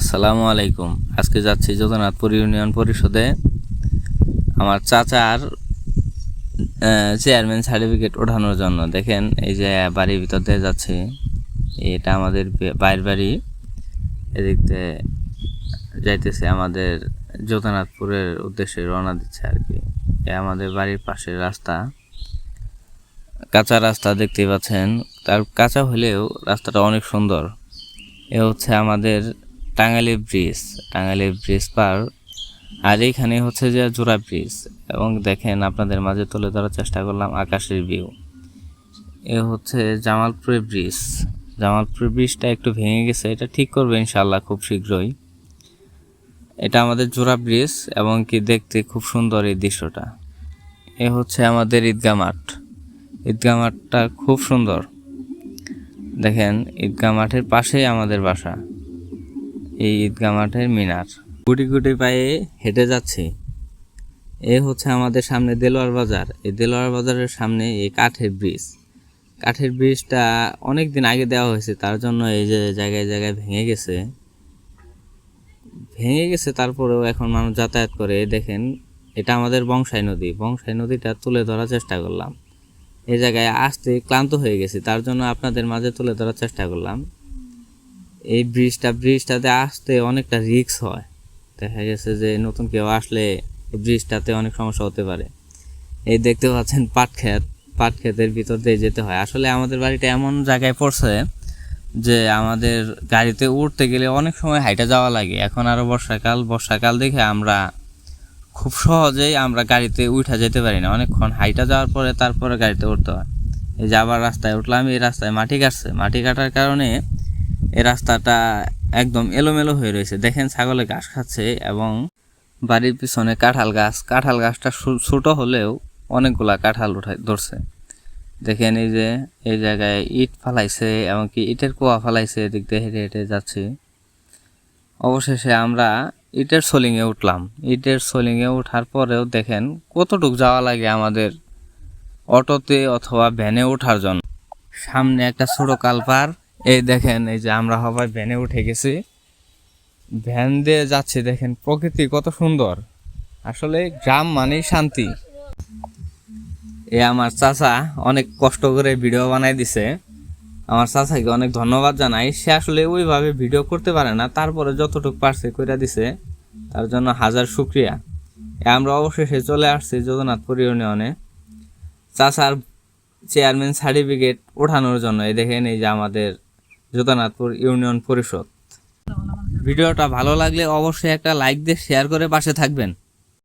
আসসালামু আলাইকুম। আজকে যাচ্ছি যোগনাথপুর ইউনিয়ন পরিষদে আমার চাচার চেয়ারম্যান সার্টিফিকেট ওঠানোর জন্য। দেখেন এই যে বাড়ির ভিতর দিয়ে যাচ্ছি, এটা আমাদের বাইরের বাড়ি। এদিক দিয়ে যাইতেছে আমাদের যোগনাথপুরের উদ্দেশ্যে রওনা দিচ্ছে আর কি। আমাদের বাড়ির পাশের রাস্তা, কাঁচা রাস্তা দেখতেই পাচ্ছেন। তার কাঁচা হলেও রাস্তাটা অনেক সুন্দর। এ হচ্ছে আমাদের টাঙ্গাইল ব্রিজ পার, আর এইখানে হচ্ছে যে জোড়া ব্রিজ। এবং দেখেন আপনাদের মাঝে তুলে ধরার চেষ্টা করলাম আকাশের ভিউ। এ হচ্ছে জামালপুরের ব্রিজটা একটু ভেঙে গেছে, এটা ঠিক করবে ইনশাল্লাহ খুব শীঘ্রই। এটা আমাদের জোড়া ব্রিজ এবং কি দেখতে খুব সুন্দর এই দৃশ্যটা। এ হচ্ছে আমাদের ঈদগাহ মাঠটা খুব সুন্দর। দেখেন ঈদগাহ মাঠের পাশেই আমাদের বাসা। এই ঈদগাহ মাঠের মিনার, গুটি গুটি পায়ে হেঁটে যাচ্ছি। এ হচ্ছে আমাদের সামনে দেলোয়ার বাজার। এই দেলোয়ার বাজারের সামনে এই কাঠের ব্রিজটা অনেক দিন আগে দেওয়া হয়েছে, তার জন্য এই যে জায়গায় জায়গায় ভেঙে গেছে। তারপরেও এখন মানুষ যাতায়াত করে। দেখেন এটা আমাদের বংশাই নদীটা তুলে ধরার চেষ্টা করলাম। এই জায়গায় আসতে ক্লান্ত হয়ে গেছি, তার জন্য আপনাদের মাঝে তুলে ধরার চেষ্টা করলাম। এই ব্রিজটাতে আসতে অনেকটা রিস্ক হয়। দেখা গেছে যে নতুন কেউ আসলে এই ব্রিজটাতে অনেক সমস্যা হতে পারে। এই দেখতে পাচ্ছেন পাট ক্ষেতের ভিতর দিয়ে যেতে হয়। আসলে আমাদের বাড়িটা এমন জায়গায় পড়ছে যে আমাদের গাড়িতে উঠতে গেলে অনেক সময় হাইটা যাওয়া লাগে। এখন আরও বর্ষাকাল দেখে আমরা খুব সহজেই গাড়িতে উঠা যেতে পারি না, অনেকক্ষণ হাইটা যাওয়ার পরে তারপরে গাড়িতে উঠতে হয়। এই যে আবার রাস্তায় উঠলাম, এই রাস্তায় মাটি কাটার কারণে এই রাস্তাটা একদম এলোমেলো হয়ে রয়েছে। দেখেন ছাগলে ঘাস খাচ্ছে এবং বাড়ির পিছনে কাঁঠাল গাছটা ছোট হলেও অনেকগুলা কাঁঠাল ধরছে। দেখেন এই যে এই জায়গায় ইট ফালাইছে এবং কি ইটের কুয়া ফালাইছে। এদিক দিয়ে হেঁটে হেঁটে যাচ্ছি। অবশেষে আমরা ইটের সোলিংয়ে উঠলাম। ইটের সোলিংয়ে ওঠার পরেও দেখেন কতটুকু যাওয়া লাগে আমাদের অটোতে অথবা ভ্যানে ওঠার জন্য। সামনে একটা ছোট কালপার। এই দেখেন এই যে আমরা সবাই ভ্যানে উঠে গেছি, ভ্যান দিয়ে যাচ্ছি। দেখেন প্রকৃতি কত সুন্দর। আসলে গ্রাম মানেই শান্তি। এ আমার চাচা অনেক কষ্ট করে ভিডিও বানাই দিছে। আমার চাচাকে অনেক ধন্যবাদ জানাই। সে আসলে ওইভাবে ভিডিও করতে পারে না, তারপরে যতটুকু পারছে কইরা দিছে, তার জন্য হাজার শুক্রিয়া। আমরা অবশেষে চলে আসছি যোগনাথপুর ইউনিয়নে চাচার চেয়ারম্যান সার্টিফিকেট ওঠানোর জন্য। এই দেখেন এই যে আমাদের যোগনাথপুর ইউনিয়ন পরিষদ। ভিডিওটা ভালো লাগলে অবশ্যই একটা লাইক দিয়ে শেয়ার করে পাশে থাকবেন।